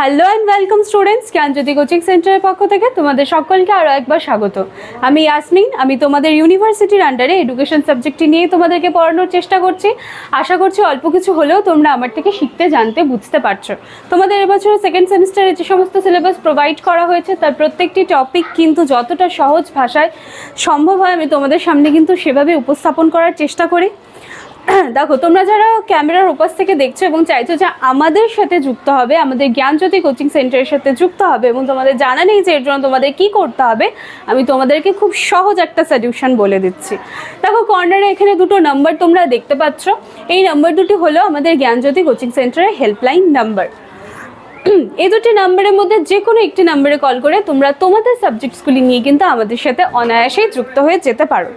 Hello and welcome students, Gyanjyoti coaching সেন্টারের পক্ষ থেকে তোমাদের সকলকে আরও একবার স্বাগত। আমি ইয়াসমিন, আমি তোমাদের ইউনিভার্সিটির আন্ডারে এডুকেশন সাবজেক্টটি নিয়ে তোমাদেরকে পড়ানোর চেষ্টা করছি। আশা করছি অল্প কিছু হলেও তোমরা আমার থেকে শিখতে, জানতে, বুঝতে পারছো। তোমাদের এবছরের সেকেন্ড সেমিস্টারে যে সমস্ত সিলেবাস প্রোভাইড করা হয়েছে তার প্রত্যেকটি টপিক কিন্তু যতটা সহজ ভাষায় সম্ভব হয় আমি তোমাদের সামনে কিন্তু সেভাবে উপস্থাপন করার চেষ্টা করি। দেখো, তোমরা যারা ক্যামেরার উপাস থেকে দেখছো এবং চাইছো যে আমাদের সাথে যুক্ত হবে, আমাদের জ্ঞানজ্যোতি কোচিং সেন্টারের সাথে যুক্ত হবে এবং তোমাদের জানা নেই যে এর জন্য তোমাদের কী করতে হবে, আমি তোমাদেরকে খুব সহজ একটা সলিউশন বলে দিচ্ছি। দেখো, কর্নারে এখানে দুটো নাম্বার তোমরা দেখতে পাচ্ছ। এই নাম্বার দুটি হলো আমাদের জ্ঞানজ্যোতি কোচিং সেন্টারের হেল্পলাইন নাম্বার। এই দুটি নাম্বারের মধ্যে যে কোনো একটি নাম্বারে কল করে তোমরা তোমাদের সাবজেক্টসগুলি নিয়ে কিন্তু আমাদের সাথে অনায়াসেই যুক্ত হয়ে যেতে পারো।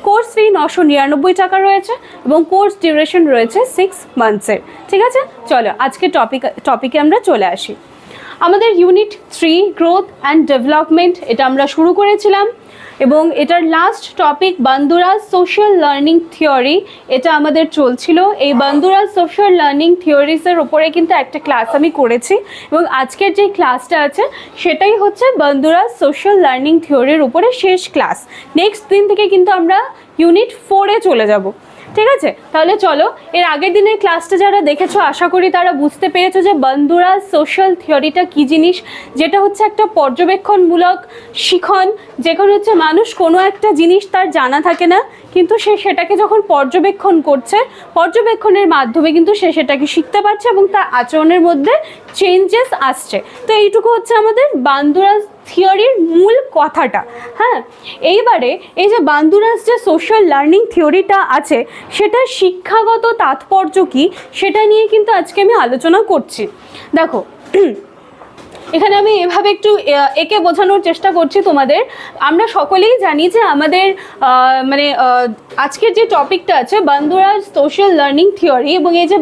কোর্স ফি 999 টাকা রয়েছে এবং কোর্স ডিউরেশন রয়েছে 6 মান্থসের। ঠিক আছে, চলো আজকে টপিকে আমরা চলে আসি। আমাদের ইউনিট 3 গ্রোথ অ্যান্ড ডেভেলপমেন্ট, এটা আমরা শুরু করেছিলাম এবং এটার last topic Bandura's social learning theory, এটা আমাদের চলছিল। এই বান্দুরাজ সোশ্যাল লার্নিং থিওরিসের ওপরে কিন্তু একটা ক্লাস আমি করেছি এবং আজকের যে ক্লাসটা আছে সেটাই হচ্ছে বান্দুরাজ সোশ্যাল লার্নিং থিওরির উপরে শেষ ক্লাস। নেক্সট দিন থেকে কিন্তু আমরা ইউনিট 4-এ চলে যাব। ঠিক আছে, তাহলে চলো, এর আগের দিনের ক্লাসটা যারা দেখেছো আশা করি তারা বুঝতে পেরেছো যে বান্দুরাজ সোশ্যাল থিওরিটা কী জিনিস। যেটা হচ্ছে একটা পর্যবেক্ষণমূলক শিখন, যেখানে হচ্ছে মানুষ কোনো একটা জিনিস তার জানা থাকে না, কিন্তু সে সেটাকে যখন পর্যবেক্ষণ করছে, পর্যবেক্ষণের মাধ্যমে কিন্তু সে সেটাকে শিখতে পারছে এবং তার আচরণের মধ্যে চেঞ্জেস আসছে। তো এইটুকু হচ্ছে আমাদের বান্দুরাজ থিওরির মূল কথাটা। হ্যাঁ, এইবারে এই যে বান্দুরাজ যে সোশ্যাল লার্নিং থিওরিটা আছে সেটার শিক্ষাগত তাৎপর্য কী সেটা নিয়ে কিন্তু আজকে আমি আলোচনা করছি। দেখো, এখানে আমি এভাবে একটু একে বোঝানোর চেষ্টা করছি তোমাদের। আমরা সকলেই জানি যে আমাদের আজকের যে টপিকটা আছে বান্দুরাজ সোশ্যাল লার্নিং থিওরি, এবং এই যে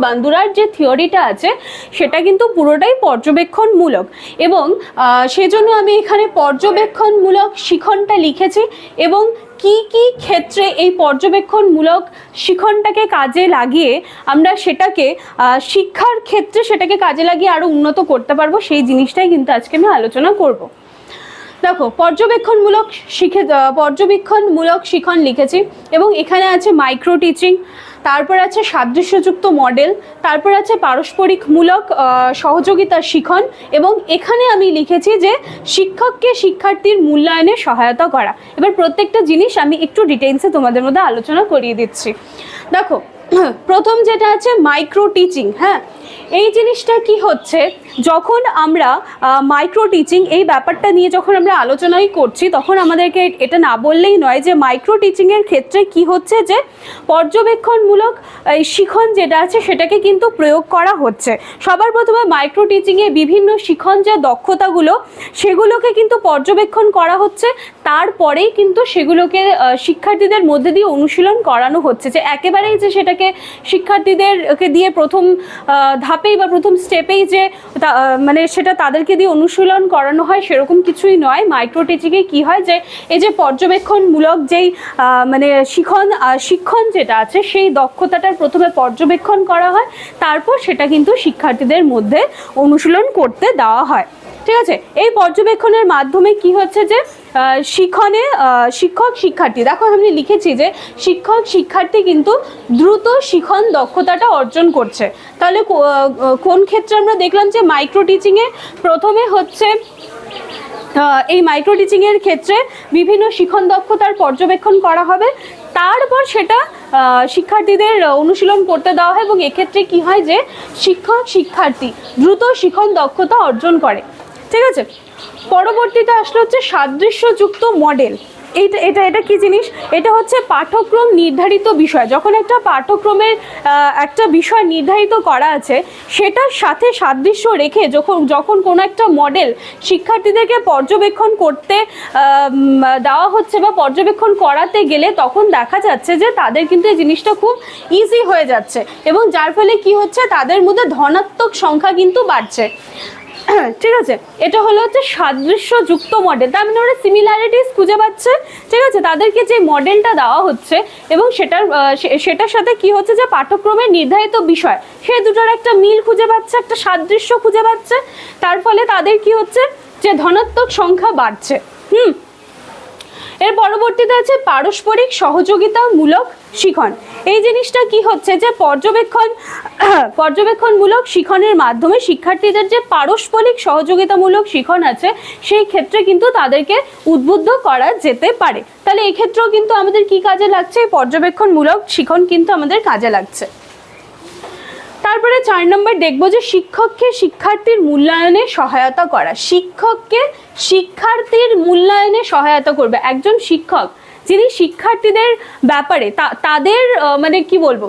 বান্দুরার যে থিওরিটা আছে সেটা কিন্তু পুরোটাই পর্যবেক্ষণমূলক এবং সেজন্য আমি এখানে পর্যবেক্ষণমূলক শিখনটা লিখেছি এবং কি কি ক্ষেত্রে এই পর্যবেক্ষণমূলক শিখনটাকে কাজে লাগিয়ে আমরা সেটাকে শিক্ষার ক্ষেত্রে সেটাকে কাজে লাগিয়ে আরও উন্নত করতে পারবো, সেই জিনিসটাই কিন্তু আজকে আমি আলোচনা করব। দেখো, পর্যবেক্ষণমূলক শিখন লিখেছি এবং এখানে আছে মাইক্রো টিচিং, তারপর আছে সাদৃশ্যযুক্ত মডেল, তারপর আছে পারস্পরিকমূলক সহযোগিতার শিখন এবং এখানে আমি লিখেছি যে শিক্ষককে শিক্ষার্থীর মূল্যায়নে সহায়তা করা। এবার প্রত্যেকটা জিনিস আমি একটু ডিটেইলসে তোমাদের মধ্যে আলোচনা করিয়ে দিচ্ছি। দেখো, প্রথম যেটা আছে মাইক্রো টিচিং। হ্যাঁ, এই জিনিসটা কি হচ্ছে, যখন আমরা মাইক্রো টিচিং এই ব্যাপারটা নিয়ে যখন আমরা আলোচনাই করছি তখন আমাদেরকে এটা না বললেই নয় যে মাইক্রো টিচিংয়ের ক্ষেত্রে কি হচ্ছে যে পর্যবেক্ষণমূলক এই শিখন যেটা আছে সেটাকে কিন্তু প্রয়োগ করা হচ্ছে। সবার প্রথমে মাইক্রো টিচিংয়ে বিভিন্ন শিখন যে দক্ষতাগুলো সেগুলোকে কিন্তু পর্যবেক্ষণ করা হচ্ছে, তারপরেই কিন্তু সেগুলোকে শিক্ষার্থীদের মধ্যে দিয়ে অনুশীলন করানো হচ্ছে। যে একেবারেই যে সেটাকে শিক্ষার্থীদেরকে দিয়ে প্রথম ধাপেই বা প্রথম স্টেপেই যে সেটা তাদেরকে দিয়ে অনুশীলন করানো হয় সেরকম কিছুই নয়। মাইক্রো টিচিংয়ে কী হয় যে এই যে পর্যবেক্ষণমূলক যেই শিক্ষণ যেটা আছে সেই দক্ষতাটার প্রথমে পর্যবেক্ষণ করা হয়, তারপর সেটা কিন্তু শিক্ষার্থীদের মধ্যে অনুশীলন করতে দেওয়া হয়। ঠিক আছে, এই পর্যবেক্ষণের মাধ্যমে কি হচ্ছে যে শিক্ষক শিক্ষার্থী, দেখো আমি লিখেছি যে শিক্ষক শিক্ষার্থী কিন্তু দ্রুত শিখন দক্ষতাটা অর্জন করছে। তাহলে কোন ক্ষেত্রে আমরা দেখলাম যে মাইক্রো টিচিংয়ে প্রথমে হচ্ছে এই মাইক্রো টিচিংয়ের ক্ষেত্রে বিভিন্ন শিখন দক্ষতার পর্যবেক্ষণ করা হবে, তারপর সেটা শিক্ষার্থীদের অনুশীলন করতে দেওয়া হয় এবং এক্ষেত্রে কি হয় যে শিক্ষক শিক্ষার্থী দ্রুত শিখন দক্ষতা অর্জন করে। ঠিক আছে, পরবর্তীতে আসলে হচ্ছে সাদৃশ্যযুক্ত মডেল। এটা কি জিনিস, এটা হচ্ছে পাঠ্যক্রম নির্ধারিত বিষয়। যখন একটা পাঠ্যক্রমের একটা বিষয় নির্ধারিত করা আছে সেটার সাথে সাদৃশ্য রেখে যখন কোনো একটা মডেল শিক্ষার্থীদেরকে পর্যবেক্ষণ করতে দেওয়া হচ্ছে বা পর্যবেক্ষণ করাতে গেলে তখন দেখা যাচ্ছে যে তাদের কিন্তু এই জিনিসটা খুব ইজি হয়ে যাচ্ছে এবং যার ফলে কি হচ্ছে তাদের মধ্যে ধনাত্মক সংখ্যা কিন্তু বাড়ছে। ঠিক আছে, এটা হলো হচ্ছে সাদৃশ্যযুক্ত মডেল, তার মানে ওরা সিমিলারিটিস খুঁজে পাচ্ছে। ঠিক আছে, তাদেরকে যে মডেলটা দেওয়া হচ্ছে এবং সেটার সাথে কি হচ্ছে যে পাঠ্যক্রমের নির্ধারিত বিষয় সেই দুটোর একটা মিল খুঁজে পাচ্ছে, একটা সাদৃশ্য খুঁজে পাচ্ছে। তার ফলে তাদের কি হচ্ছে যে ধনাত্মক সংখ্যা বাড়ছে। এর পরবর্তীতে আছে পারস্পরিক সহযোগিতামূলক শিখন। এই জিনিসটা কি হচ্ছে যে পর্যবেক্ষণমূলক শিখনের মাধ্যমে শিক্ষার্থীদের যে পারস্পরিক সহযোগিতামূলক শিখন আছে সেই ক্ষেত্রে কিন্তু তাদেরকে উদ্বুদ্ধ করা যেতে পারে। তাহলে এই ক্ষেত্রেও কিন্তু আমাদের কি কাজে লাগছে, পর্যবেক্ষণমূলক শিখন কিন্তু আমাদের কাজে লাগছে। তারপরে 4 নম্বর দেখবো যে শিক্ষককে শিক্ষার্থীর মূল্যায়নে সহায়তা করা। শিক্ষককে শিক্ষার্থীর মূল্যায়নে সহায়তা করবে একজন শিক্ষক যিনি শিক্ষার্থীদের ব্যাপারে তাদের মানে কি বলবো,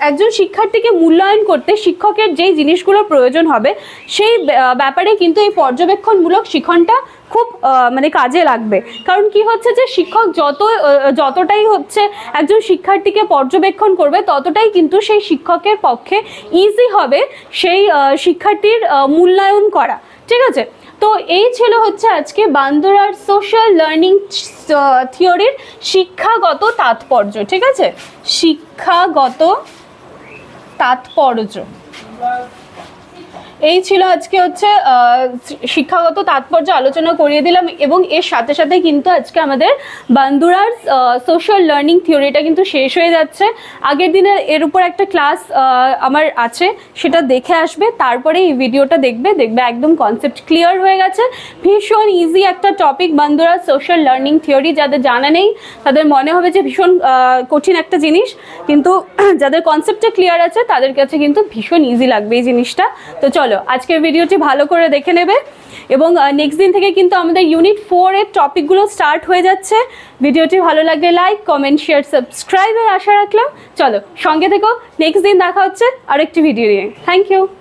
একজন শিক্ষার্থীকে মূল্যায়ন করতে শিক্ষকের যেই জিনিসগুলো প্রয়োজন হবে সেই ব্যাপারে কিন্তু এই পর্যবেক্ষণমূলক শিখনটা খুব মানে কাজে লাগবে। কারণ কি হচ্ছে যে শিক্ষক যতটাই হচ্ছে একজন শিক্ষার্থীকে পর্যবেক্ষণ করবে ততটাই কিন্তু সেই শিক্ষকের পক্ষে ইজি হবে সেই শিক্ষার্থীর মূল্যায়ন করা। ঠিক আছে, তো এই ছিল হচ্ছে আজকে বান্দুরার সোশ্যাল লার্নিং থিওরির শিক্ষাগত তাৎপর্য। ঠিক আছে, শিক্ষাগত তাৎপর্য এই ছিল আজকে হচ্ছে শিক্ষাগত তাৎপর্য আলোচনা করিয়ে দিলাম। এবং এর সাথে সাথে কিন্তু আজকে আমাদের বান্দুরার সোশ্যাল লার্নিং থিওরিটা কিন্তু শেষ হয়ে যাচ্ছে। আগের দিনে এর উপর একটা ক্লাস আমার আছে, সেটা দেখে আসবে, তারপরে এই ভিডিওটা দেখবে একদম কনসেপ্ট ক্লিয়ার হয়ে গেছে। ভীষণ ইজি একটা টপিক বান্দুরার সোশ্যাল লার্নিং থিওরি। যাদের জানা নেই তাদের মনে হবে যে ভীষণ কঠিন একটা জিনিস, কিন্তু যাদের কনসেপ্টটা ক্লিয়ার আছে তাদের কাছে কিন্তু ভীষণ ইজি লাগবে এই জিনিসটা। তো চলো আজকের ভিডিওটি ভালো করে দেখে নেবে এবং নেক্সট দিন থেকে কিন্তু আমাদের ইউনিট 4 এর টপিকগুলো স্টার্ট হয়ে যাচ্ছে। ভিডিওটি ভালো লাগলে লাইক, কমেন্ট, শেয়ার, সাবস্ক্রাইবের আশা রাখলাম। চলো সঙ্গে থেকো, নেক্সট দিন দেখা হচ্ছে আরেকটি ভিডিও নিয়ে। Thank you.